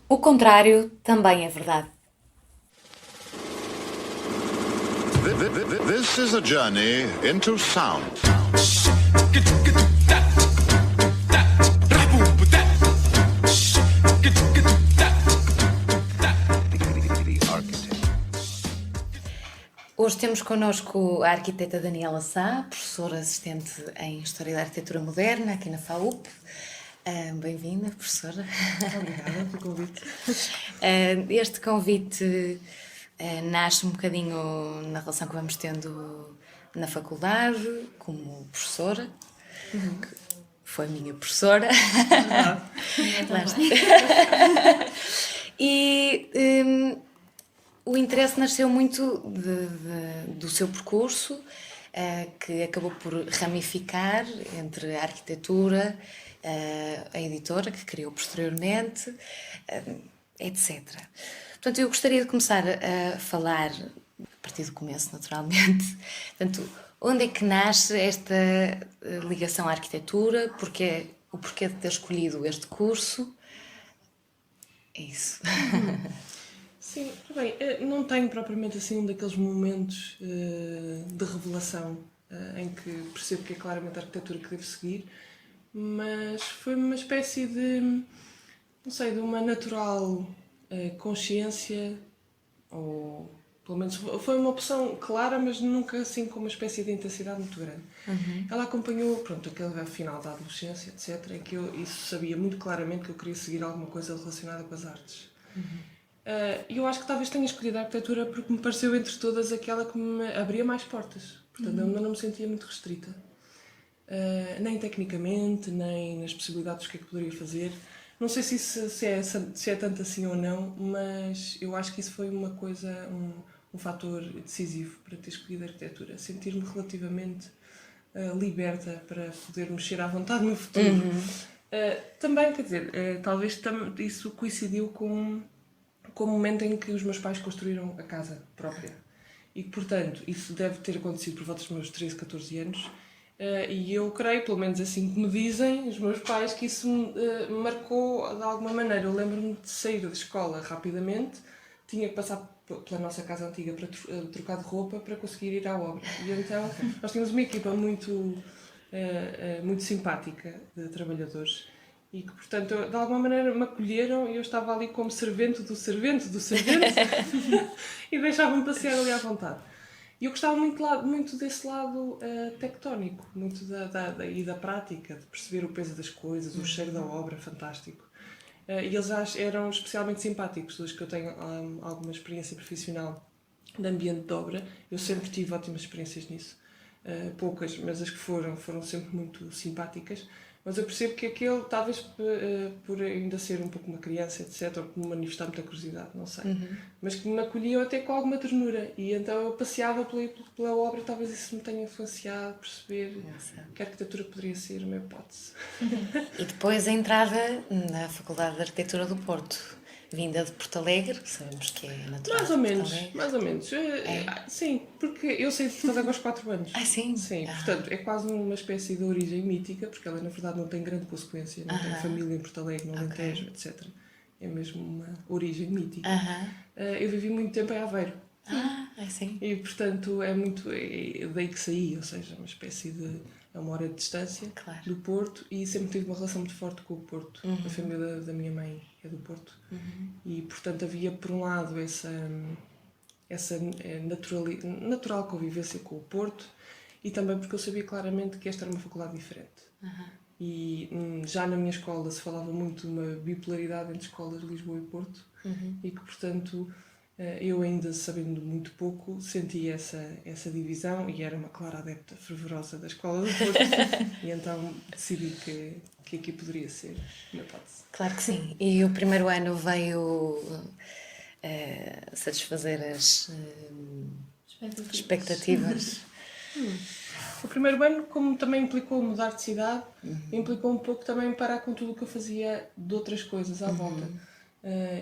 O contrário também é verdade. This is a journey into sound. Hoje temos connosco a arquiteta Daniela Sá, professora assistente em História da Arquitetura Moderna aqui na FAUP. Bem-vinda, professora. Obrigada pelo convite. Este convite nasce um bocadinho na relação que vamos tendo na faculdade, como professora, que foi minha professora. Lá está. E o interesse nasceu muito do seu percurso, que acabou por ramificar entre a arquitetura, a editora, que criou posteriormente, etc. Portanto, eu gostaria de começar a falar, a partir do começo, naturalmente. Portanto, onde é que nasce esta ligação à arquitetura? O porquê de ter escolhido este curso? É isso. Sim, bem, não tenho propriamente assim um daqueles momentos de revelação em que percebo que é claramente a arquitetura que devo seguir, mas foi uma espécie de, não sei, de uma natural consciência, ou pelo menos foi uma opção clara, mas nunca assim com uma espécie de intensidade muito grande. Ela acompanhou, pronto, aquele final da adolescência, etc., em que eu isso sabia muito claramente que eu queria seguir alguma coisa relacionada com as artes. E eu acho que talvez tenha escolhido a arquitetura porque me pareceu entre todas aquela que me abria mais portas. Portanto, eu não me sentia muito restrita. Nem tecnicamente, nem nas possibilidades do que é que poderia fazer. Não sei se é tanto assim ou não, mas eu acho que isso foi uma coisa, um fator decisivo para ter escolhido a arquitetura. Sentir-me relativamente liberta para poder mexer à vontade no futuro. Também, quer dizer, talvez isso coincidiu com o momento em que os meus pais construíram a casa própria. E, portanto, isso deve ter acontecido por volta dos meus 13, 14 anos. E eu creio, pelo menos assim que me dizem os meus pais, que isso me marcou de alguma maneira. Eu lembro-me de sair da escola rapidamente, tinha que passar pela nossa casa antiga para trocar de roupa para conseguir ir à obra. E então nós tínhamos uma equipa muito simpática de trabalhadores e que, portanto, de alguma maneira me acolheram e eu estava ali como servente do servente do servente e deixavam-me passear ali à vontade. E eu gostava muito desse lado tectónico, muito da prática, de perceber o peso das coisas, o cheiro da obra, fantástico. E eles eram especialmente simpáticos, desde que eu tenho alguma experiência profissional de ambiente de obra. Eu sempre tive ótimas experiências nisso. Poucas, mas as que foram sempre muito simpáticas. Mas eu percebo que aquele, talvez por ainda ser um pouco uma criança, etc., ou por me manifestar muita curiosidade, não sei, mas que me acolhiam até com alguma ternura. E então eu passeava pela obra, talvez isso me tenha influenciado a perceber que a arquitetura poderia ser uma hipótese. E depois a entrada na Faculdade de Arquitetura do Porto, vinda de Porto Alegre, sabemos que é natural. Mais ou menos. Sim, porque eu saí de Porto Alegre aos 4 anos. Sim? Sim, portanto, é quase uma espécie de origem mítica, porque ela na verdade não tem grande consequência, não tem família em Porto Alegre, no Alentejo, etc. É mesmo uma origem mítica. Eu vivi muito tempo em Aveiro. Sim. E portanto é daí que saí, ou seja, uma espécie de uma hora de distância do Porto, e sempre tive uma relação muito forte com o Porto. A família da minha mãe é do Porto. E portanto havia por um lado essa natural convivência com o Porto, e também porque eu sabia claramente que esta era uma faculdade diferente. E já na minha escola se falava muito de uma bipolaridade entre escolas de Lisboa e Porto, e que portanto eu, ainda sabendo muito pouco, senti essa divisão e era uma clara adepta fervorosa da escola do Porto. E então decidi que aqui poderia ser uma hipótese. Claro que sim. E o primeiro ano veio satisfazer as expectativas. O primeiro ano, como também implicou mudar de cidade, implicou um pouco também parar com tudo o que eu fazia de outras coisas à volta.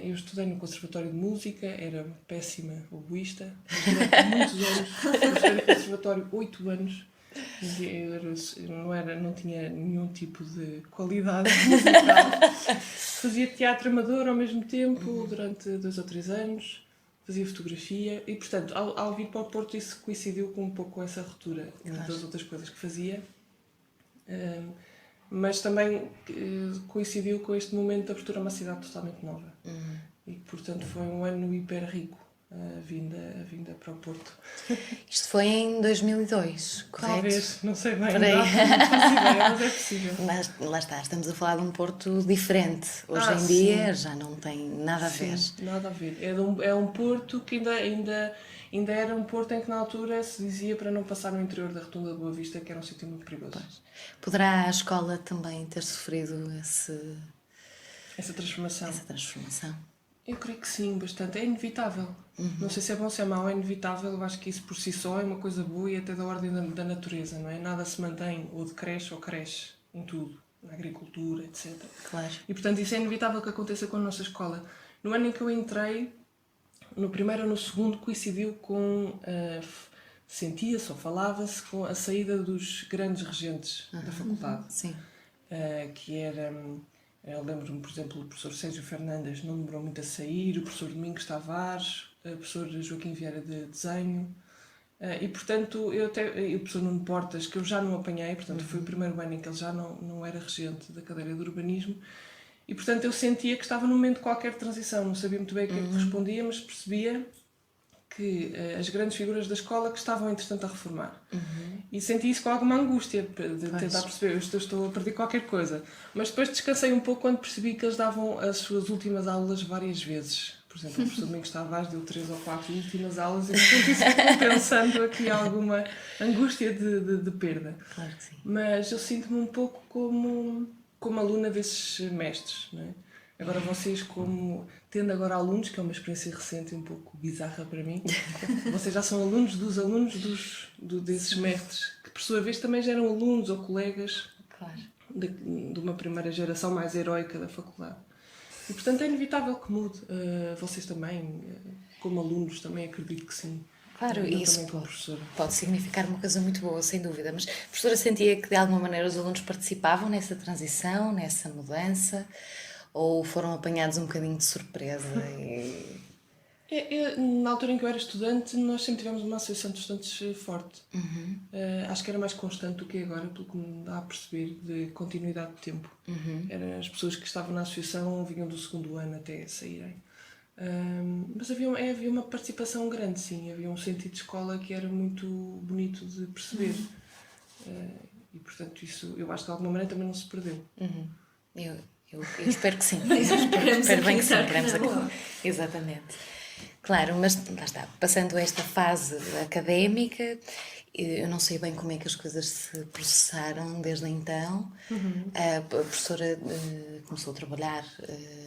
Eu estudei no Conservatório de Música, era uma péssima oboísta, durante muitos anos. Eu estudei no Conservatório 8 anos, não tinha nenhum tipo de qualidade musical. fazia teatro amador ao mesmo tempo, durante 2 ou 3 anos, fazia fotografia e, portanto, ao vir para o Porto isso coincidiu com um pouco essa ruptura das outras coisas que fazia. Mas também coincidiu com este momento de abertura a uma cidade totalmente nova. E, portanto, foi um ano hiper rico a vinda para o Porto. Isto foi em 2002, correto? Talvez, não sei bem, Peraí. não faço ideia, mas é possível. Mas lá está, estamos a falar de um Porto diferente. Hoje em sim. dia já não tem nada a ver. Sim, nada a ver. É um Porto que ainda era um Porto em que na altura se dizia para não passar no interior da Rotunda da Boa Vista, que era um sítio muito perigoso. Poderá a escola também ter sofrido Essa transformação. essa transformação? Eu creio que sim, bastante. É inevitável. Não sei se é bom ou se é mau, é inevitável. Eu acho que isso por si só é uma coisa boa e até da ordem da natureza, não é? Nada se mantém ou decresce ou cresce em tudo, na agricultura, etc. Claro. E portanto isso é inevitável que aconteça com a nossa escola. No ano em que eu entrei, no primeiro ou no segundo, coincidiu com... sentia-se ou falava-se com a saída dos grandes regentes da faculdade. Sim. Que era... Eu lembro-me, por exemplo, o professor Sérgio Fernandes não demorou muito a sair, o professor Domingos Tavares, o professor Joaquim Vieira de Desenho, e portanto, e o professor Nuno Portas, que eu já não apanhei, portanto foi o primeiro ano em que ele já não era regente da cadeira de urbanismo, e portanto eu sentia que estava num momento de qualquer transição, não sabia muito bem o que é que respondia, mas percebia que as grandes figuras da escola que estavam entretanto a reformar. E senti isso com alguma angústia, de tentar perceber, eu estou a perder qualquer coisa. Mas depois descansei um pouco quando percebi que eles davam as suas últimas aulas várias vezes. Por exemplo, o professor Domingos Tavares deu 3 ou 4 últimas aulas e portanto isso ficou pensando aqui alguma angústia de perda. Claro que sim. Mas eu sinto-me um pouco como aluna desses mestres, não é? Agora vocês, tendo agora alunos, que é uma experiência recente e um pouco bizarra para mim, vocês já são alunos dos alunos desses mestres, que por sua vez também já eram alunos ou colegas Claro. de uma primeira geração mais heroica da faculdade. E portanto é inevitável que mude. Vocês também, como alunos, também acredito que sim. Claro, eu isso também como professora. pode significar uma coisa muito boa, sem dúvida. Mas a professora sentia que de alguma maneira os alunos participavam nessa transição, nessa mudança? Ou foram apanhados um bocadinho de surpresa? Na altura em que eu era estudante, nós sempre tivemos uma associação de estudantes forte. Acho que era mais constante do que agora, pelo que me dá a perceber, de continuidade de tempo. As pessoas que estavam na associação vinham do segundo ano até saírem. Mas havia uma participação grande, sim. Havia um sentido de escola que era muito bonito de perceber. E, portanto, isso eu acho que de alguma maneira também não se perdeu. Eu espero que sim. Espero bem que sim. acreditar Queremos que na boa. Exatamente. Claro, mas lá está. Passando esta fase académica, eu não sei bem como é que as coisas se processaram desde então. A professora começou a trabalhar.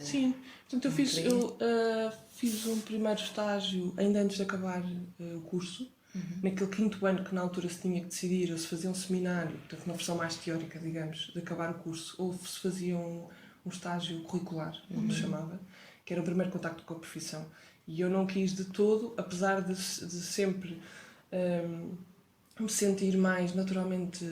Sim, portanto eu fiz um primeiro estágio ainda antes de acabar o curso, naquele 5º ano que na altura se tinha que decidir ou se fazia um seminário, portanto uma versão mais teórica, digamos, de acabar o curso, ou se fazia um estágio curricular, como se chamava, que era o primeiro contacto com a profissão. E eu não quis de todo, apesar de sempre me sentir mais naturalmente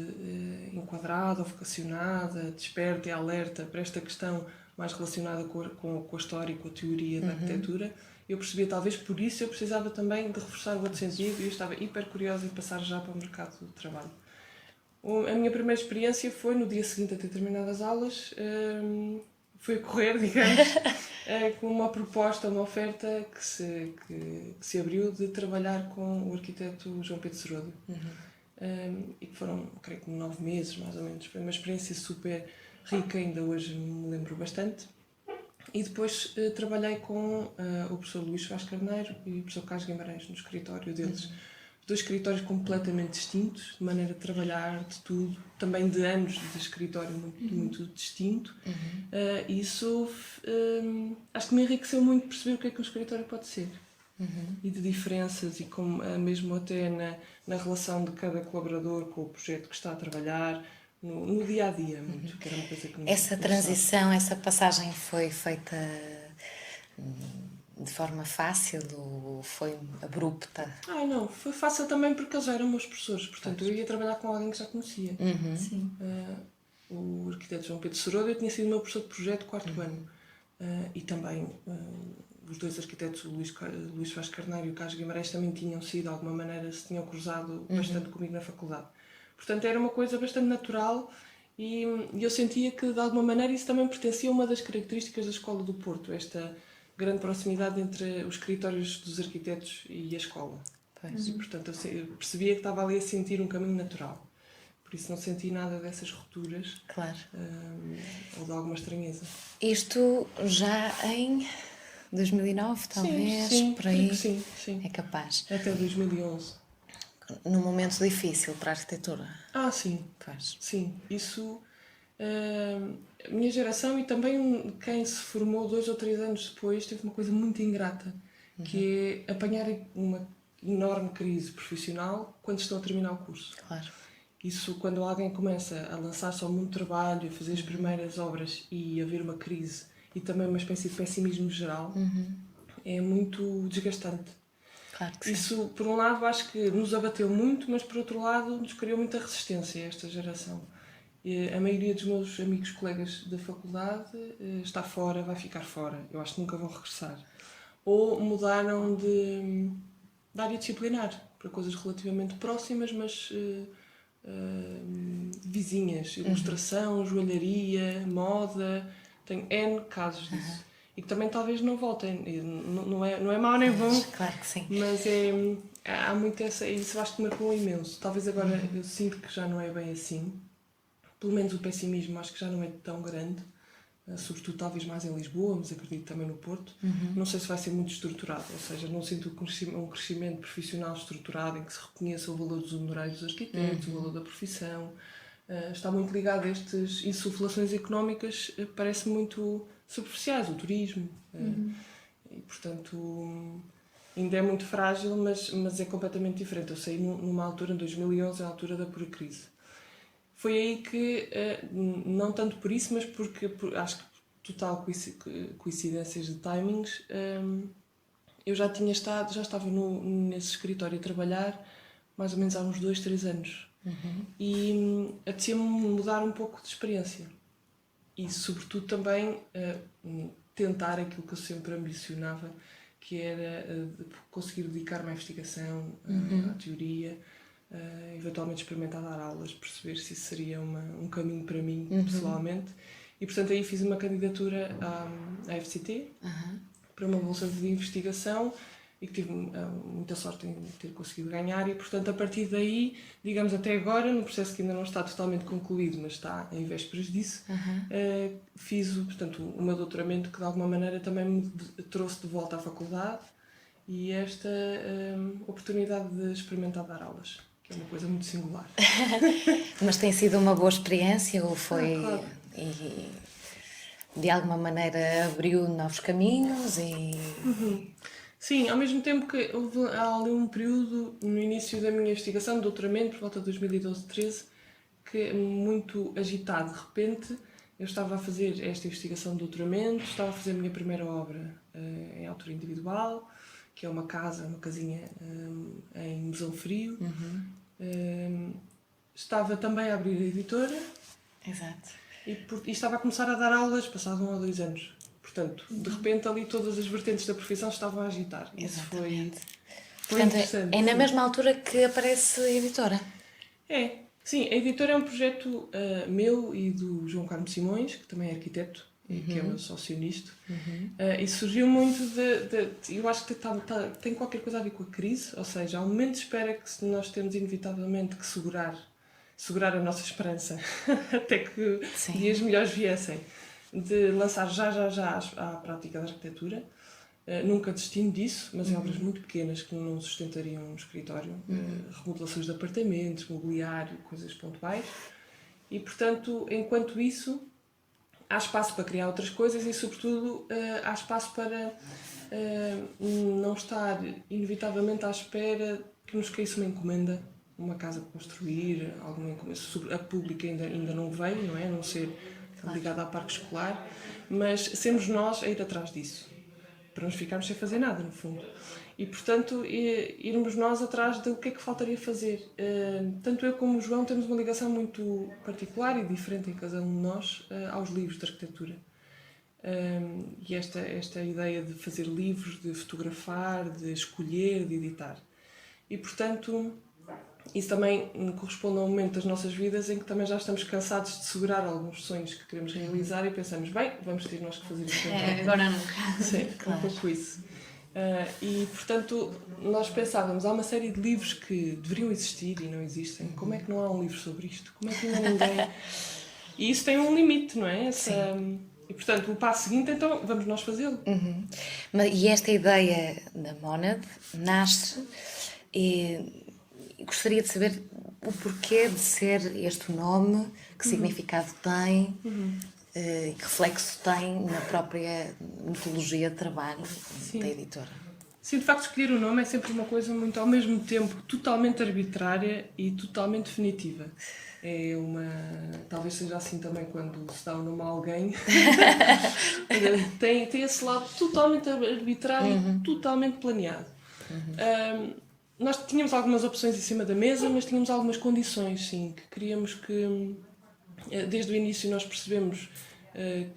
enquadrada, vocacionada, desperta e alerta para esta questão mais relacionada com a história e com a teoria da arquitetura, eu percebia talvez por isso eu precisava também de reforçar o outro sentido e eu estava hiper curiosa em passar já para o mercado de trabalho. A minha primeira experiência foi no dia seguinte a ter terminado as aulas, foi a correr, digamos, com uma proposta, uma oferta que se abriu de trabalhar com o arquiteto João Pedro Seródio. E que foram, creio que 9 meses, mais ou menos. Foi uma experiência super rica, ainda hoje me lembro bastante. E depois trabalhei com o professor Luís Vaz Carneiro e o professor Carlos Guimarães no escritório deles. 2 escritórios completamente distintos, de maneira de trabalhar, de tudo, também de anos de escritório muito distinto. Isso acho que me enriqueceu muito perceber o que é que um escritório pode ser. E de diferenças e como mesmo até na relação de cada colaborador com o projeto que está a trabalhar, no dia a dia, muito, que era uma coisa que me Essa transição, essa passagem foi feita de forma fácil ou foi abrupta? Não, foi fácil também porque eles já eram meus professores, portanto eu ia trabalhar com alguém que já conhecia. Sim. O arquiteto João Pedro Seródio tinha sido meu professor de projeto 4º ano. e também os dois arquitetos, o Luís Vaz Carneiro e o Carlos Guimarães, também tinham sido, de alguma maneira, se tinham cruzado bastante comigo na faculdade. Portanto, era uma coisa bastante natural e eu sentia que, de alguma maneira, isso também pertencia a uma das características da Escola do Porto, esta grande proximidade entre os escritórios dos arquitetos e a escola. Pois. E, portanto, eu percebia que estava ali a sentir um caminho natural. Por isso não senti nada dessas rupturas, Claro. ou de alguma estranheza. Isto já em 2009, talvez, sim, por aí. sim, sim. É capaz. Até 2011. Num momento difícil para a arquitetura. Sim. Pois. Sim, isso... a minha geração e também quem se formou 2 ou 3 anos depois teve uma coisa muito ingrata, que é apanhar uma enorme crise profissional quando estão a terminar o curso. Claro. Isso, quando alguém começa a lançar-se ao mundo do trabalho, a fazer as primeiras obras e haver uma crise e também uma espécie de pessimismo geral, é muito desgastante. Claro que sim. Isso, por um lado, acho que nos abateu muito, mas por outro lado, nos criou muita resistência a esta geração. E a maioria dos meus amigos, colegas da faculdade, está fora, vai ficar fora. Eu acho que nunca vão regressar. Ou mudaram de área disciplinar para coisas relativamente próximas, mas vizinhas. Ilustração, joalharia, moda. Tenho N casos disso. E que também talvez não voltem. Não é mau nem bom. Claro que sim. Mas há muito isso, eu acho que marcou imenso. Talvez agora eu sinto que já não é bem assim. Pelo menos o pessimismo acho que já não é tão grande. Sobretudo talvez mais em Lisboa, mas acredito também no Porto. Não sei se vai ser muito estruturado, ou seja, não sinto um crescimento profissional estruturado em que se reconheça o valor dos honorários dos arquitetos, o valor da profissão. Está muito ligado a estas insuflações económicas, parece muito superficiais, o turismo. E, portanto, ainda é muito frágil, mas é completamente diferente. Eu saí numa altura, em 2011, a altura da pura crise. Foi aí que, não tanto por isso, mas porque acho que total coincidências de timings, eu já estava nesse escritório a trabalhar mais ou menos há uns 2, 3 anos. E apetecia-me mudar um pouco de experiência. E, sobretudo, também tentar aquilo que eu sempre ambicionava, que era conseguir dedicar-me à investigação, à teoria, eventualmente experimentar dar aulas, perceber se isso seria um caminho para mim, pessoalmente. E, portanto, aí fiz uma candidatura à FCT, para uma bolsa de investigação, e que tive muita sorte em ter conseguido ganhar. E, portanto, a partir daí, digamos até agora, no processo que ainda não está totalmente concluído, mas está em vésperas disso, fiz portanto, o meu doutoramento, que de alguma maneira também me trouxe de volta à faculdade, e esta oportunidade de experimentar dar aulas, que é uma coisa muito singular. Mas tem sido uma boa experiência ou foi... Claro. E de alguma maneira abriu novos caminhos e... Sim, ao mesmo tempo que há ali um período no início da minha investigação, de doutoramento, por volta de 2012, 13, que é muito agitado. De repente, eu estava a fazer esta investigação de doutoramento, estava a fazer a minha primeira obra em autor individual, que é uma casinha em Mesão Frio. Estava também a abrir a editora. Exato. E estava a começar a dar aulas passado 1 ou 2 anos. Portanto, de repente ali todas as vertentes da profissão estavam a agitar. Isso foi Portanto, interessante. é na mesma altura que aparece a editora? Sim, a editora é um projeto meu e do João Carlos Simões, que também é arquiteto, e que é meu sócio nisto. E surgiu muito eu acho que tem qualquer coisa a ver com a crise, ou seja, há um momento de espera que nós temos inevitavelmente que segurar a nossa esperança até que dias melhores viessem, de lançar já à prática da arquitetura. Nunca destino disso, mas em obras muito pequenas que não sustentariam um escritório, remodelações de apartamentos, mobiliário, coisas pontuais. E, portanto, enquanto isso, há espaço para criar outras coisas e, sobretudo, há espaço para não estar inevitavelmente à espera que nos caísse uma encomenda, uma casa para construir, alguma encomenda. A pública ainda não veio, não é? A não ser ligada à parque escolar, mas sermos nós a ir atrás disso, para nos ficarmos sem fazer nada, no fundo. E, portanto, irmos nós atrás do que é que faltaria fazer. Tanto eu como o João temos uma ligação muito particular e diferente em cada um de nós aos livros de arquitetura. e esta ideia de fazer livros, de fotografar, de escolher, de editar. E, portanto, isso também corresponde a um momento das nossas vidas em que também já estamos cansados de segurar alguns sonhos que queremos realizar e pensamos, bem, vamos ter nós que fazer isso. Agora não. Sim, claro. Um pouco isso. E, portanto, nós pensávamos, há uma série de livros que deveriam existir e não existem. Como é que não há um livro sobre isto? Como é que ainda ninguém... E isso tem um limite, não é? E, portanto, o passo seguinte, então, vamos nós fazê-lo. E esta ideia da Monad nasce e gostaria de saber o porquê de ser este nome, que significado tem, que reflexo tem na própria metodologia de trabalho da editora. Sim, de facto, escolher o nome é sempre uma coisa muito, ao mesmo tempo, totalmente arbitrária e totalmente definitiva. Talvez seja assim também quando se dá o nome a alguém. tem esse lado totalmente arbitrário e totalmente planeado. Nós tínhamos algumas opções em cima da mesa, mas tínhamos algumas condições, sim, que queríamos que... Desde o início nós percebemos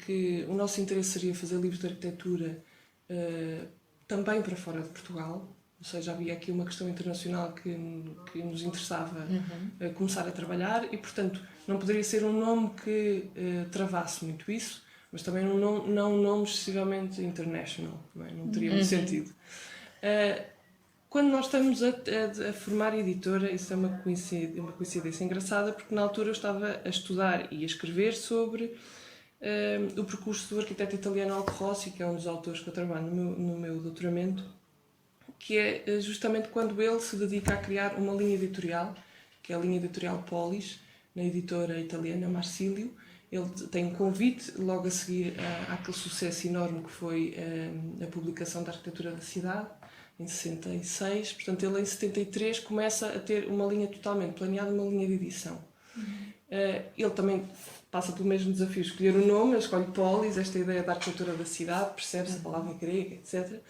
que o nosso interesse seria fazer livros de arquitetura também para fora de Portugal. Ou seja, havia aqui uma questão internacional que nos interessava começar a trabalhar e, portanto, não poderia ser um nome que travasse muito isso, mas também não um nome excessivamente international, não teria muito sentido. Quando nós estamos a formar a editora, isso é uma coincidência engraçada, porque na altura eu estava a estudar e a escrever sobre o percurso do arquiteto italiano Aldo Rossi, que é um dos autores que eu trabalho no meu doutoramento, que é justamente quando ele se dedica a criar uma linha editorial, que é a linha editorial Polis, na editora italiana Marsilio. Ele tem um convite logo a seguir àquele sucesso enorme que foi a publicação da Arquitetura da Cidade, em 66. Portanto, ele em 73 começa a ter uma linha totalmente planeada, uma linha de edição. Ele também passa pelo mesmo desafio, escolher o nome, ele escolhe Polis, esta ideia da arquitetura da cidade, percebe-se a palavra grega, etc.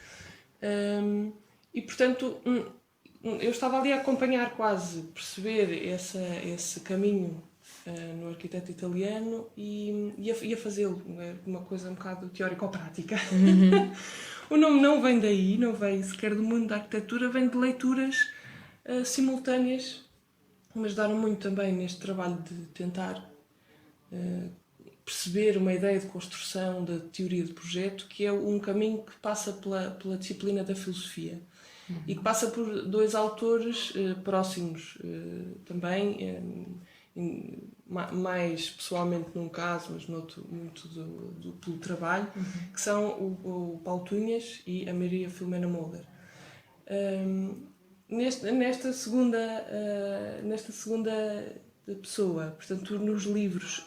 E, portanto, eu estava ali a acompanhar quase, perceber esse caminho no arquiteto italiano e a fazê-lo, uma coisa um bocado teórico-prática. O nome não vem daí, não vem sequer do mundo da arquitetura, vem de leituras simultâneas que me ajudaram muito também neste trabalho de tentar perceber uma ideia de construção da teoria de projeto, que é um caminho que passa pela disciplina da filosofia e que passa por dois autores próximos também, mais pessoalmente num caso, mas noutro muito pelo trabalho, que são o Paulo Tunhas e a Maria Filomena Mulder. Nesta segunda pessoa, portanto, nos livros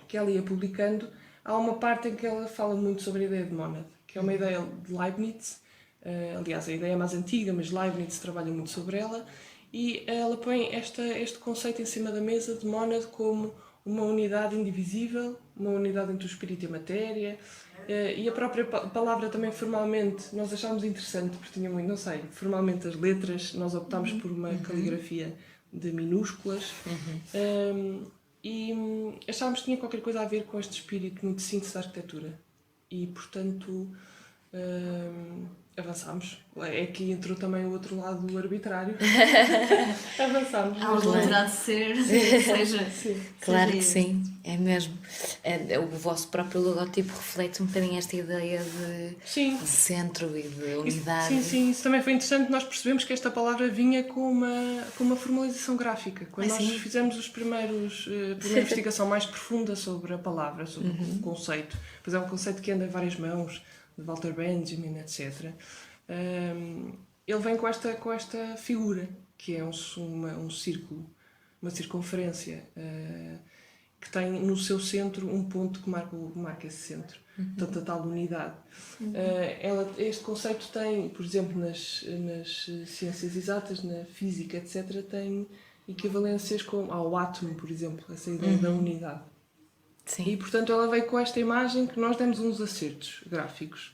que ela ia publicando, há uma parte em que ela fala muito sobre a ideia de Monad, que é uma ideia de Leibniz. Aliás, a ideia é mais antiga, mas Leibniz trabalha muito sobre ela, e ela põe este conceito em cima da mesa de Monad como uma unidade indivisível, uma unidade entre o espírito e a matéria, e a própria palavra também formalmente nós achámos interessante, porque tinha muito, não sei, formalmente as letras, nós optámos por uma caligrafia de minúsculas, e achámos que tinha qualquer coisa a ver com este espírito muito síntese da arquitetura, e portanto avançámos. É que entrou também o outro lado do arbitrário. Avançámos. Há um terá de ser, seja. Sim. Claro que sim, é mesmo. O vosso próprio logotipo reflete um bocadinho esta ideia de centro e de unidade. Sim, isso também foi interessante. Nós percebemos que esta palavra vinha com uma formalização gráfica. Quando nós fizemos a primeira investigação mais profunda sobre a palavra, sobre o conceito, pois é um conceito que anda em várias mãos, de Walter Benjamin, etc. Ele vem com esta figura, que é um círculo, uma circunferência, que tem no seu centro um ponto que marca esse centro, portanto a tal unidade. Este conceito tem, por exemplo, nas ciências exatas, na física, etc., tem equivalências ao átomo, por exemplo, essa ideia da unidade. Sim. E, portanto, ela veio com esta imagem que nós demos uns acertos gráficos,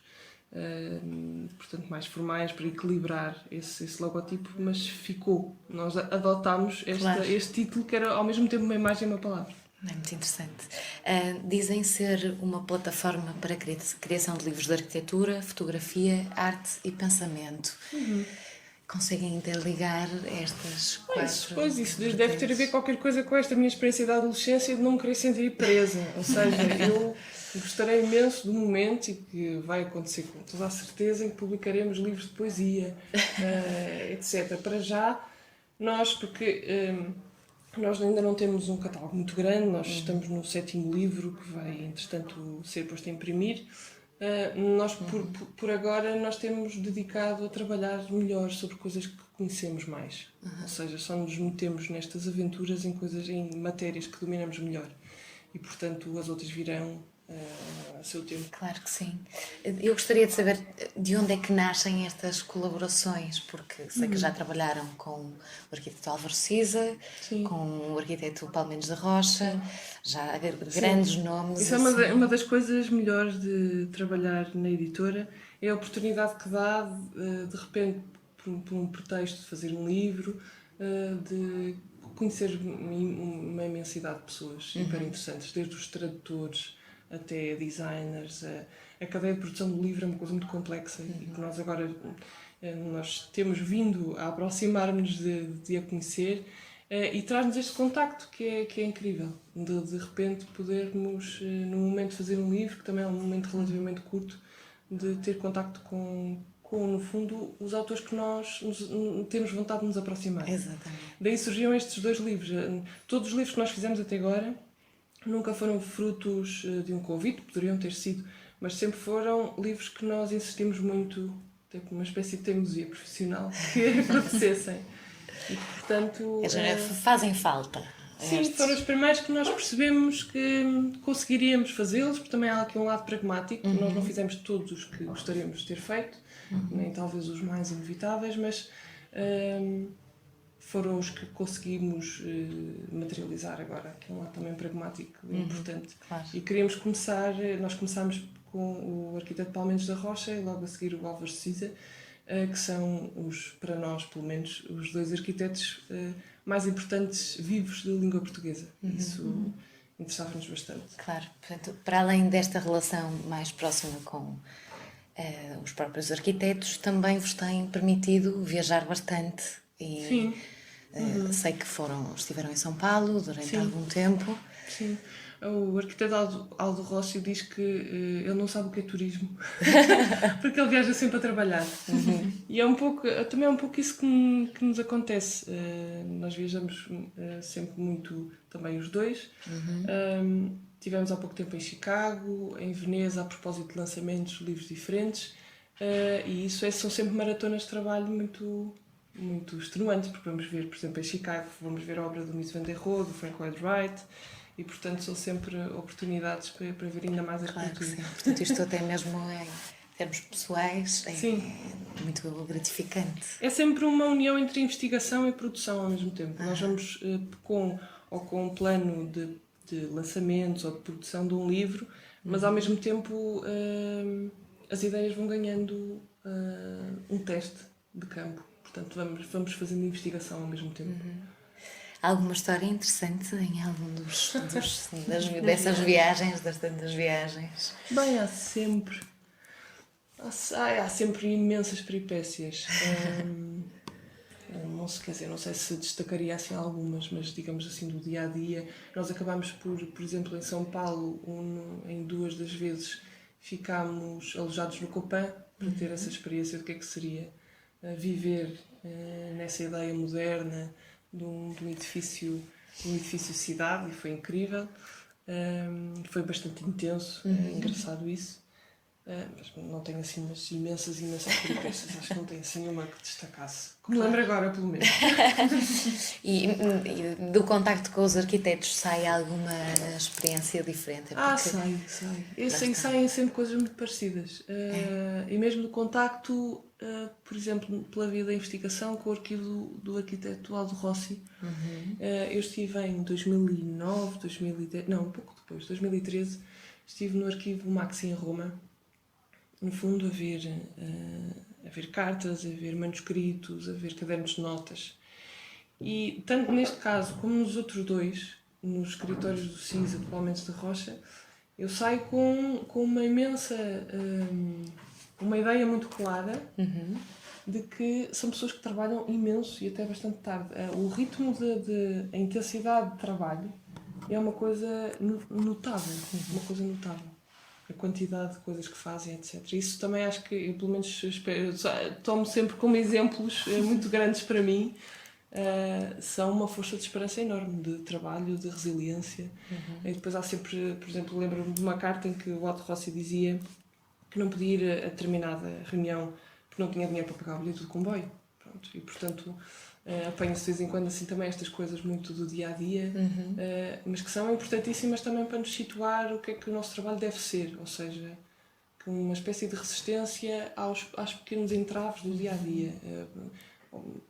portanto, mais formais para equilibrar esse logotipo, mas ficou. Nós adotámos este título que era ao mesmo tempo uma imagem e uma palavra. É muito interessante. Dizem ser uma plataforma para a criação de livros de arquitetura, fotografia, arte e pensamento. Conseguem interligar estas quatro... Pois isso deve ter a ver qualquer coisa com esta minha experiência da adolescência e de não me querer sentir presa. Ou seja, eu gostarei imenso do momento, e que vai acontecer com toda a certeza, em que publicaremos livros de poesia, etc. Para já, porque nós ainda não temos um catálogo muito grande, nós estamos no 7º livro, que vai, entretanto, ser posto a imprimir. Nós, por agora, nós temos dedicado a trabalhar melhor sobre coisas que conhecemos mais. Ou seja, só nos metemos nestas aventuras em matérias que dominamos melhor. E, portanto, as outras virão a seu tempo. Claro que sim. Eu gostaria de saber de onde é que nascem estas colaborações, porque sei que já trabalharam com o arquiteto Álvaro Siza, Sim. com o arquiteto Palmeiras da Rocha, já grandes nomes. Isso assim. é uma das coisas melhores de trabalhar na editora, é a oportunidade que dá, de repente, por um pretexto de fazer um livro, de conhecer uma imensidade de pessoas super interessantes, desde os tradutores até designers. A cadeia de produção do livro é uma coisa muito complexa e que nós agora nós temos vindo a aproximar-nos de a conhecer, e traz-nos este contacto que é incrível, de repente podermos, num momento, fazer um livro, que também é um momento relativamente curto, de ter contacto com no fundo, os autores que nós temos vontade de nos aproximar. Exatamente. Daí surgiram estes 2 livros. Todos os livros que nós fizemos até agora nunca foram frutos de um convite, poderiam ter sido, mas sempre foram livros que nós insistimos muito, tipo uma espécie de teimosia profissional, que acontecessem. E, portanto, fazem falta. Sim, foram os primeiros que nós percebemos que conseguiríamos fazê-los, porque também há aqui um lado pragmático. Nós não fizemos todos os que gostaríamos de ter feito, nem talvez os mais inevitáveis, mas foram os que conseguimos materializar agora, que é um lado também pragmático e importante. Claro. E queríamos nós começámos com o arquiteto Palmeiras da Rocha e logo a seguir o Álvaro Siza, que são, para nós pelo menos, os 2 arquitetos mais importantes vivos da língua portuguesa. Isso interessava-nos bastante. Claro, portanto, para além desta relação mais próxima com os próprios arquitetos, também vos têm permitido viajar bastante. E, Sim. Sei que estiveram em São Paulo durante algum tempo. Sim. O arquiteto Aldo Rossi diz que ele não sabe o que é turismo, porque ele viaja sempre a trabalhar. E também é um pouco isso que nos acontece. Nós viajamos sempre muito, também os 2. Tivemos há pouco tempo em Chicago, em Veneza, a propósito de lançamentos de livros diferentes. E são sempre maratonas de trabalho muito, muito extenuantes, porque vamos ver, por exemplo, em Chicago, vamos ver a obra do Mies van der Rohe, do Frank Lloyd Wright. E, portanto, são sempre oportunidades para ver ainda mais Claro que arquitetura. sim. Portanto, isto até mesmo em termos pessoais é muito gratificante. É sempre uma união entre investigação e produção ao mesmo tempo. Nós vamos com um plano de lançamentos ou de produção de um livro, mas ao mesmo tempo as ideias vão ganhando um teste de campo. Portanto, vamos fazendo investigação ao mesmo tempo. Alguma história interessante em algum dessas viagens, das tantas viagens? Bem, há sempre imensas peripécias. Não sei se destacaria assim algumas, mas digamos assim do dia a dia. Nós acabámos por exemplo, em São Paulo, em 2 das vezes ficámos alojados no Copan para ter essa experiência do que é que seria viver nessa ideia moderna de um edifício cidade, e foi incrível. Foi bastante intenso, é engraçado isso. Mas não tenho assim umas imensas peripécias, acho que não tenho assim uma que destacasse. Que me lembro agora, pelo menos. E do contacto com os arquitetos sai alguma experiência diferente? Sai. Saem sempre coisas muito parecidas. E mesmo do contacto, por exemplo, pela via da investigação com o arquivo do arquiteto Aldo Rossi. Eu estive em 2009, 2010, não, um pouco depois, 2013, estive no arquivo Maxi em Roma, no fundo a ver cartas, a ver manuscritos, a ver cadernos de notas. E tanto neste caso como nos outros 2, nos escritórios do CIS, atualmente da Rocha, eu saio com uma imensa, uma ideia muito clara de que são pessoas que trabalham imenso e até bastante tarde. O ritmo a intensidade de trabalho é uma coisa notável, uma coisa notável. A quantidade de coisas que fazem, etc. Isso também acho que, eu pelo menos tomo sempre como exemplos muito grandes para mim, são uma força de esperança enorme, de trabalho, de resiliência. E depois há sempre, por exemplo, lembro-me de uma carta em que o Otto Rossi dizia que não podia ir a determinada reunião porque não tinha dinheiro para pagar o bilhete do comboio. Pronto. E, portanto, apanho-se de vez em quando assim também estas coisas muito do dia-a-dia, mas que são importantíssimas também para nos situar o que é que o nosso trabalho deve ser, ou seja, uma espécie de resistência aos pequenos entraves do dia-a-dia,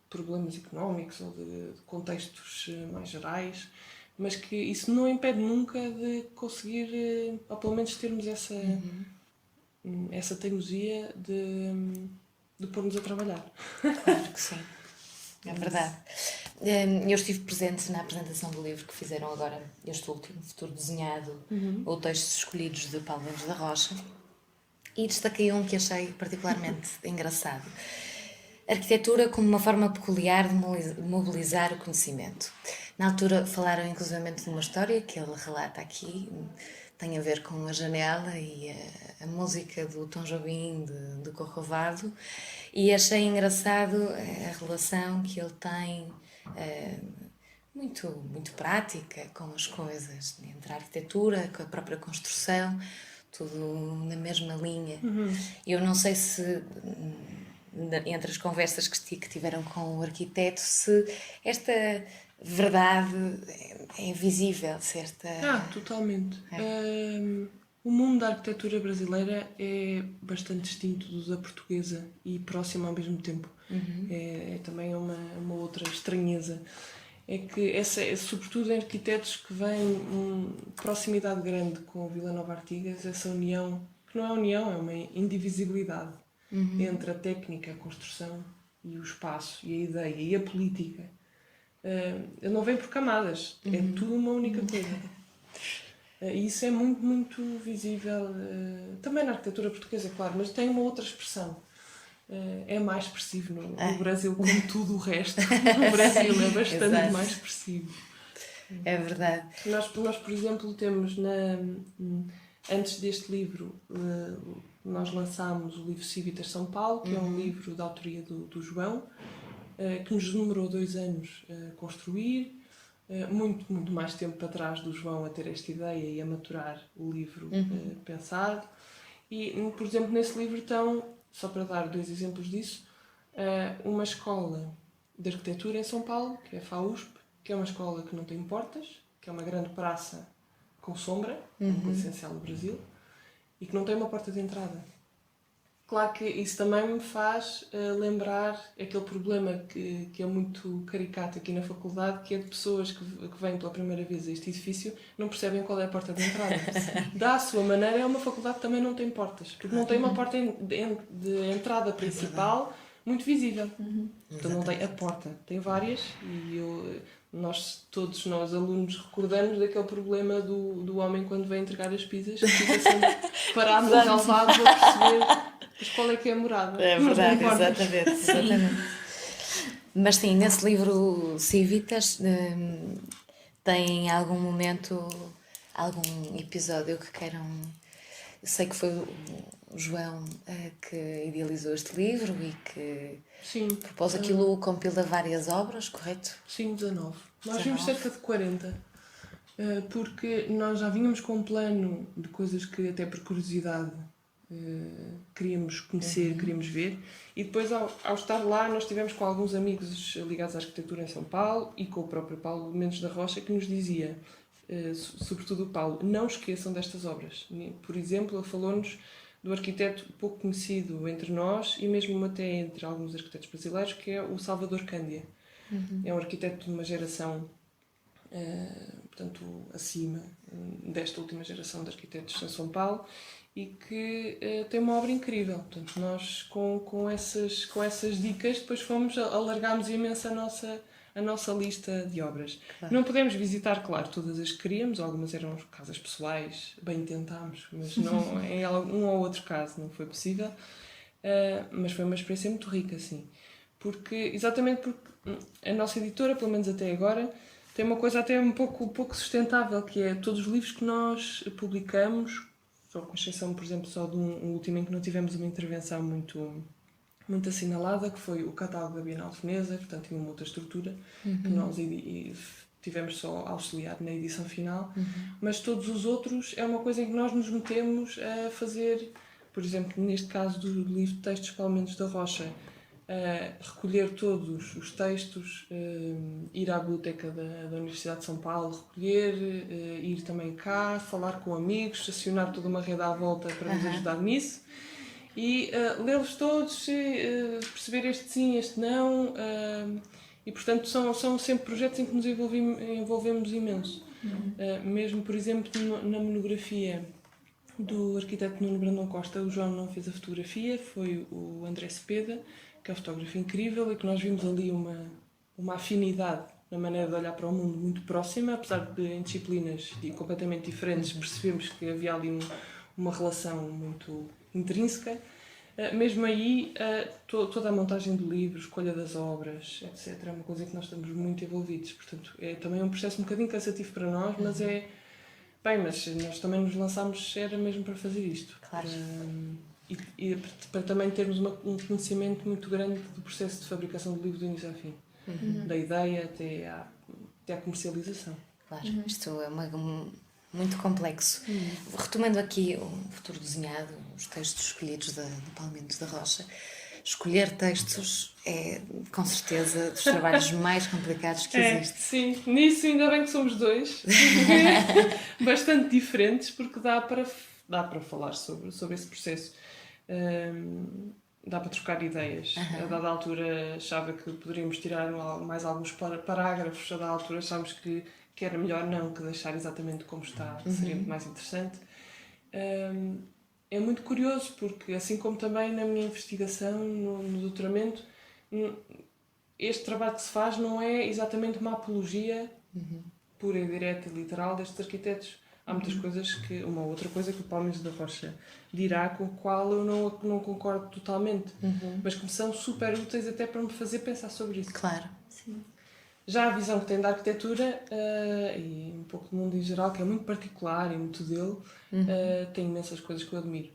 problemas económicos ou de contextos mais gerais, mas que isso não impede nunca de conseguir, ou pelo menos termos essa teimosia de pôr-nos a trabalhar. Claro que sim. É verdade. Eu estive presente na apresentação do livro que fizeram agora, este último, Futuro Desenhado, ou Textos Escolhidos de Paulo Lemos da Rocha, e destaquei um que achei particularmente engraçado. Arquitetura como uma forma peculiar de mobilizar o conhecimento. Na altura falaram inclusivamente de uma história que ele relata aqui, tem a ver com a janela e a música do Tom Jobim, do Corcovado, e achei engraçado a relação que ele tem, muito, muito prática com as coisas, entre a arquitetura, com a própria construção, tudo na mesma linha. Eu não sei se, entre as conversas que tiveram com o arquiteto, se esta verdade é visível, se esta... Totalmente. O mundo da arquitetura brasileira é bastante distinto do da portuguesa e próximo ao mesmo tempo. É também uma outra estranheza. É que, sobretudo em arquitetos que vêm proximidade grande com Vila Nova Artigas, essa união, que não é união, é uma indivisibilidade entre a técnica, a construção e o espaço, e a ideia, e a política. Ele não vem por camadas, é tudo uma única coisa. E isso é muito, muito visível, também na arquitetura portuguesa, claro, mas tem uma outra expressão. É mais expressivo no Brasil, como tudo o resto. No Brasil é bastante mais expressivo. É verdade. Nós, por exemplo, temos, antes deste livro, nós lançámos o livro Civitas São Paulo, que é um livro da autoria do João, que nos demorou 2 anos a construir, muito, muito mais tempo para trás do João a ter esta ideia e a maturar o livro pensado. E, por exemplo, nesse livro estão, só para dar 2 exemplos disso, uma escola de arquitetura em São Paulo, que é a FAUSP, que é uma escola que não tem portas, que é uma grande praça com sombra, um essencial no Brasil, e que não tem uma porta de entrada. Claro que isso também me faz lembrar aquele problema que é muito caricato aqui na faculdade, que é de pessoas que vêm pela primeira vez a este edifício, não percebem qual é a porta de entrada. Da sua maneira, é uma faculdade que também não tem portas, porque não tem uma porta de entrada principal muito visível. Então não tem a porta, tem várias, e todos nós alunos recordamos daquele problema do homem quando vem entregar as pizzas, que fica sempre parado no relvado a perceber qual é que é a morada. É verdade, exatamente. Mas sim, nesse livro Civitas, tem algum momento, algum episódio que queiram... Eu sei que foi o João que idealizou este livro e que propôs aquilo, compila várias obras, correto? Sim, 19. Nós vimos cerca de 40, porque nós já vínhamos com um plano de coisas que até por curiosidade queríamos conhecer, queríamos ver, e depois ao estar lá nós estivemos com alguns amigos ligados à arquitetura em São Paulo e com o próprio Paulo Mendes da Rocha, que nos dizia, sobretudo o Paulo, não esqueçam destas obras. Por exemplo, ele falou-nos do arquiteto pouco conhecido entre nós e mesmo até entre alguns arquitetos brasileiros, que é o Salvador Cândia. É um arquiteto de uma geração, portanto, acima desta última geração de arquitetos em São Paulo, e que tem uma obra incrível. Portanto, nós com essas dicas depois alargámos imenso a nossa lista de obras. Claro. Não podemos visitar, claro, todas as que queríamos, algumas eram casas pessoais, bem tentámos, mas não, em um ou outro caso não foi possível. Mas foi uma experiência muito rica, sim. Exatamente porque a nossa editora, pelo menos até agora, tem uma coisa até um pouco sustentável, que é todos os livros que nós publicamos, só com exceção, por exemplo, só de um último em que não tivemos uma intervenção muito assinalada, que foi o catálogo da Bienal de Veneza, portanto tinha uma outra estrutura, que nós tivemos só auxiliar na edição final, mas todos os outros é uma coisa em que nós nos metemos a fazer, por exemplo, neste caso do livro de textos Paulo Mendes da Rocha, recolher todos os textos, ir à biblioteca da Universidade de São Paulo, recolher, ir também cá, falar com amigos, acionar toda uma rede à volta para nos ajudar nisso e lê-los todos, perceber este sim, este não, e portanto são sempre projetos em que nos envolvemos imenso. Mesmo, por exemplo, na monografia do arquiteto Nuno Brandão Costa, o João não fez a fotografia, foi o André Cepeda, que é um fotógrafo incrível e que nós vimos ali uma afinidade na maneira de olhar para o mundo muito próxima, apesar de em disciplinas completamente diferentes percebemos que havia ali uma relação muito intrínseca. Mesmo aí, toda a montagem do livro, escolha das obras, etc., é uma coisa em que nós estamos muito envolvidos. Portanto, é também um processo um bocadinho cansativo para nós, mas mas nós também nos lançámos, era mesmo para fazer isto. Claro. E para também termos um conhecimento muito grande do processo de fabricação do livro do início ao fim. Da ideia até à comercialização. Claro, isto é muito complexo. Retomando aqui o Futuro Desenhado, os textos escolhidos de Paulo Mendes da Rocha, escolher textos é, com certeza, dos trabalhos mais complicados que existe. Sim, nisso ainda bem que somos dois, bastante diferentes, porque dá para falar sobre esse processo. Dá para trocar ideias. A dada altura achava que poderíamos tirar mais alguns parágrafos, a dada altura achámos que era melhor não, que deixar exatamente como está seria muito mais interessante. É muito curioso porque, assim como também na minha investigação, no doutoramento, este trabalho que se faz não é exatamente uma apologia pura e direta e literal destes arquitetos. Há muitas coisas uma outra coisa que o Paulo Mendes da Rocha dirá, com a qual eu não concordo totalmente, mas que me são super úteis até para me fazer pensar sobre isso. Claro. Sim. Já a visão que tem da arquitetura e um pouco do mundo em geral, que é muito particular e muito dele, tem imensas coisas que eu admiro.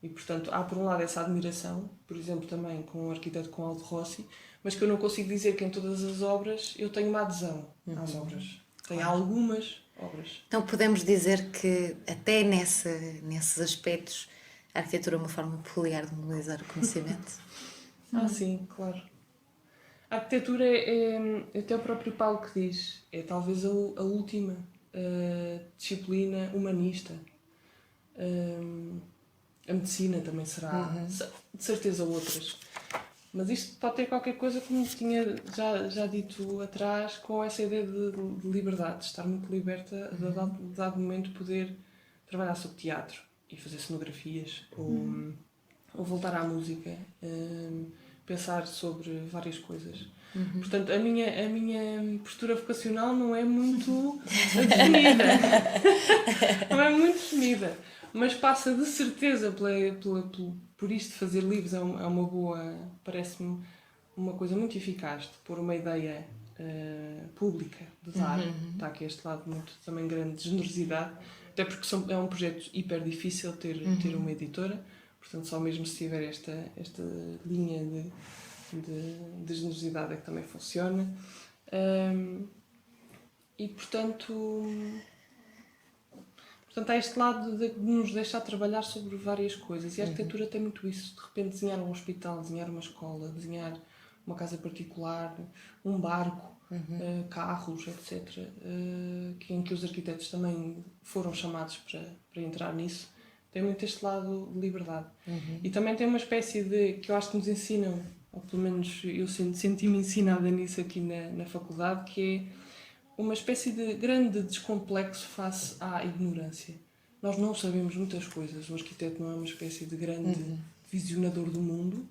E, portanto, há por um lado essa admiração, por exemplo, também com o arquiteto com Aldo Rossi, mas que eu não consigo dizer que em todas as obras eu tenho uma adesão às obras. Tenho algumas obras. Então podemos dizer que até nesses aspectos a arquitetura é uma forma peculiar de mobilizar o conhecimento. Sim, claro. A arquitetura é até o próprio Paulo que diz, é talvez a última disciplina humanista. A medicina também será, de certeza outras. Mas isto pode ter qualquer coisa, como tinha já dito atrás, com essa ideia de liberdade, de estar muito liberta, de dado momento poder trabalhar sobre teatro e fazer cenografias, ou voltar à música, pensar sobre várias coisas. Portanto, a minha postura vocacional não é muito definida. Não é muito definida. Mas passa de certeza por isto de fazer livros, é uma boa, parece-me uma coisa muito eficaz de pôr uma ideia pública, de dar. Está aqui este lado muito também grande de generosidade, até porque é um projeto hiper difícil ter uma editora, portanto só mesmo se tiver esta linha de generosidade é que também funciona. E portanto há este lado de nos deixar trabalhar sobre várias coisas. E a arquitetura tem muito isso. De repente desenhar um hospital, desenhar uma escola, desenhar uma casa particular, um barco, carros, etc. Em que os arquitetos também foram chamados para entrar nisso. Tem muito este lado de liberdade. E também tem uma espécie que eu acho que nos ensinam, ou pelo menos eu senti-me ensinada nisso aqui na faculdade, que é uma espécie de grande descomplexo face à ignorância. Nós não sabemos muitas coisas. O arquiteto não é uma espécie de grande visionador do mundo,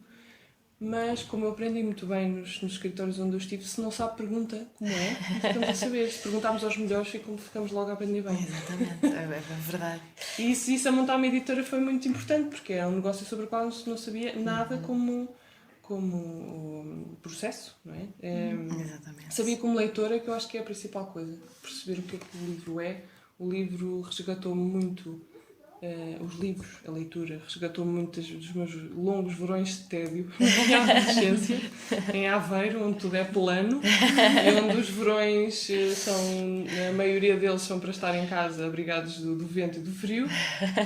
Mas, como eu aprendi muito bem nos escritórios onde eu estive, se não sabe, pergunta como é, e ficamos a saber. Se perguntarmos aos melhores, ficamos logo a aprender bem. Exatamente, é verdade. E isso a montar uma editora foi muito importante, porque era um negócio sobre o qual não sabia nada como processo, não é? Exatamente. Sabia como leitora, que eu acho que é a principal coisa, perceber o que é que o livro é. O livro resgatou muito, os livros, a leitura, resgatou muito dos meus longos verões de tédio na minha adolescência, em Aveiro, onde tudo é plano, e onde os verões a maioria deles são para estar em casa, abrigados do vento e do frio,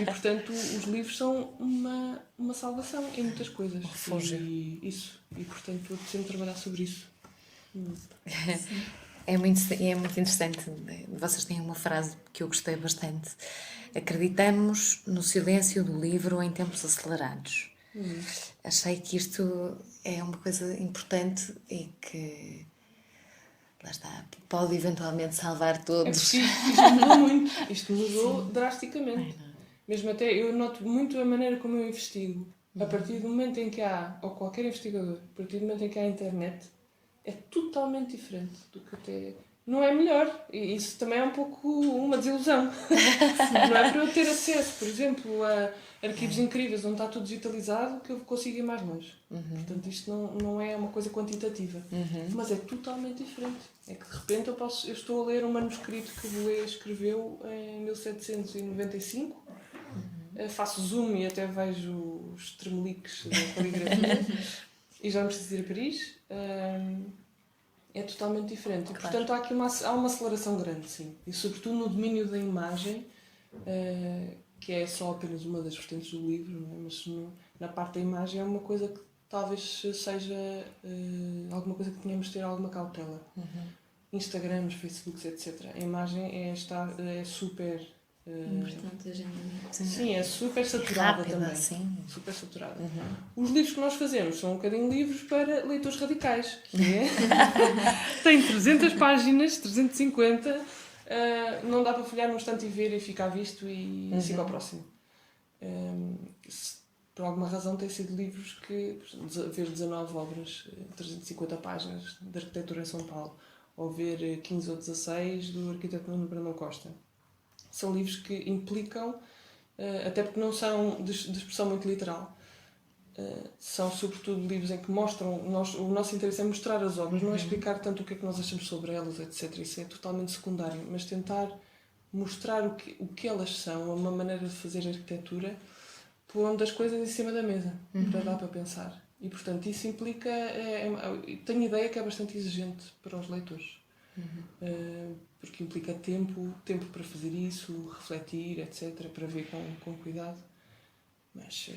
e portanto os livros são uma salvação em muitas coisas. E portanto vou sempre trabalhar sobre isso. É muito interessante. Vocês têm uma frase que eu gostei bastante. Acreditamos no silêncio do livro em tempos acelerados. Achei que isto é uma coisa importante e que, lá está, pode eventualmente salvar todos. Isto mudou muito. Isto mudou drasticamente. Mesmo até, eu noto muito a maneira como eu investigo. A partir do momento em que há, ou qualquer investigador, a partir do momento em que há a internet, é totalmente diferente do que até... Não é melhor. E isso também é um pouco uma desilusão. Não é para eu ter acesso, por exemplo, a arquivos incríveis onde está tudo digitalizado que eu consigo ir mais longe. Portanto, isto não é uma coisa quantitativa. Mas é totalmente diferente. É que de repente eu estou a ler um manuscrito que o Boé escreveu em 1795. Faço zoom e até vejo os tremeliques da caligrafia. E já não preciso ir a Paris. É totalmente diferente. Claro. E, portanto, há aqui uma aceleração grande, sim. E, sobretudo, no domínio da imagem, que é só apenas uma das vertentes do livro, não é? Mas na parte da imagem é uma coisa que talvez seja alguma coisa que tenhamos de ter alguma cautela. Instagrams, Facebooks, etc. A imagem é super... Importante hoje em dia. Sim, é super saturada rápida, também. sim. Super saturada. Os livros que nós fazemos são um bocadinho livros para leitores radicais, que é... Tem 300 páginas, 350, não dá para folhear num instante e ver e ficar visto e siga ao próximo. Por alguma razão tem sido livros que, ver 19 obras, 350 páginas de arquitetura em São Paulo, ou ver 15 ou 16 do arquiteto Nuno Brandão Costa. São livros que implicam, até porque não são de expressão muito literal, são sobretudo livros em que mostram, o nosso interesse é mostrar as obras, não é explicar tanto o que é que nós achamos sobre elas, etc. Isso é totalmente secundário, mas tentar mostrar o que elas são, uma maneira de fazer arquitetura, pondo as coisas em cima da mesa, para dar para pensar. E, portanto, isso implica, tenho ideia que é bastante exigente para os leitores. Porque implica tempo para fazer isso, refletir, etc., para ver com cuidado. Mas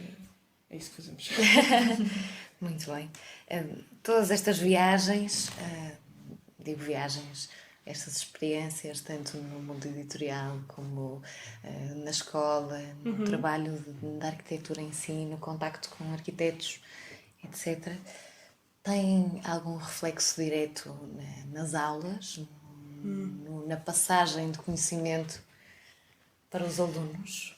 é isso que fazemos. Muito bem. Todas estas viagens, digo viagens, estas experiências, tanto no mundo editorial como na escola, no trabalho da arquitetura em si, no contacto com arquitetos, etc., tem algum reflexo direto nas aulas, na passagem de conhecimento para os alunos?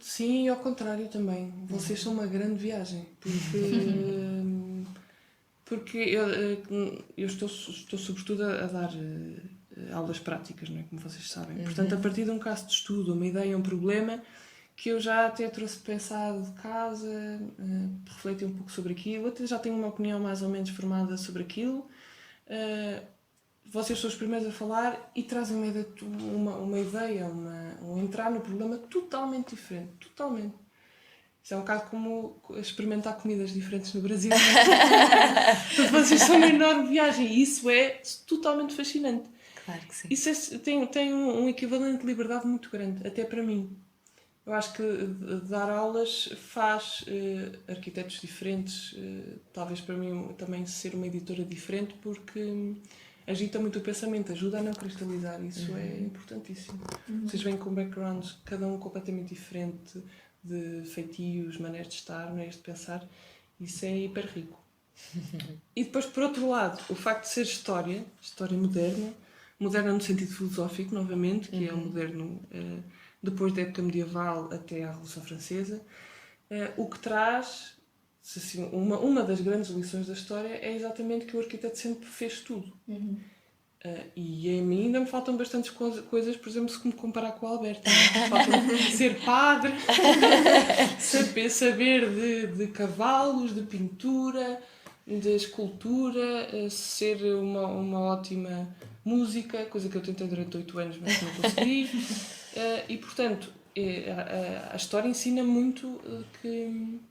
Sim, e ao contrário também. Vocês são uma grande viagem, porque eu estou sobretudo a dar aulas práticas, não é? Como vocês sabem. Portanto, a partir de um caso de estudo, uma ideia, um problema, que eu já até trouxe pensado de casa, refleti um pouco sobre aquilo, até já tenho uma opinião mais ou menos formada sobre aquilo. Vocês são os primeiros a falar e trazem uma ideia, um entrar no problema totalmente diferente. Totalmente. Isso é um bocado como experimentar comidas diferentes no Brasil. Portanto, vocês são uma enorme viagem e isso é totalmente fascinante. Claro que sim. Isso tem um equivalente de liberdade muito grande, até para mim. Eu acho que dar aulas faz arquitetos diferentes, talvez para mim também ser uma editora diferente, porque agita muito o pensamento, ajuda a não cristalizar, isso é importantíssimo. Vocês vêm com backgrounds, cada um completamente diferente, de feitios, maneiras de estar, maneiras de pensar, isso é hiper rico. E depois, por outro lado, o facto de ser história moderna no sentido filosófico, novamente, que é o moderno depois da época medieval até à Revolução Francesa, o que traz se assim, uma das grandes lições da história é exatamente que o arquiteto sempre fez tudo. E a mim ainda me faltam bastantes coisas, por exemplo, se me comparar com o Alberto. Falta ser padre, saber de cavalos, de pintura, de escultura, ser uma ótima música, coisa que eu tentei durante 8 anos, mas não consegui. E, portanto, a história ensina muito que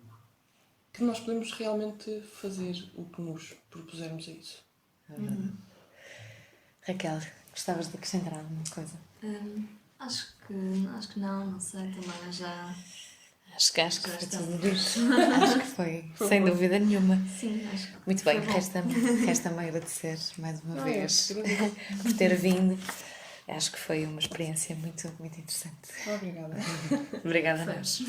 nós podemos realmente fazer o que nos propusermos a isso. Raquel, gostavas de acrescentar alguma coisa? Acho que não sei, também já... Acho que foi está. tudo dito. Acho que foi, sem dúvida nenhuma. Sim, acho que Muito bem, foi bom. resta-me agradecer mais uma vez por ter vindo. Acho que foi uma experiência muito, muito interessante. Obrigada. Obrigada a nós.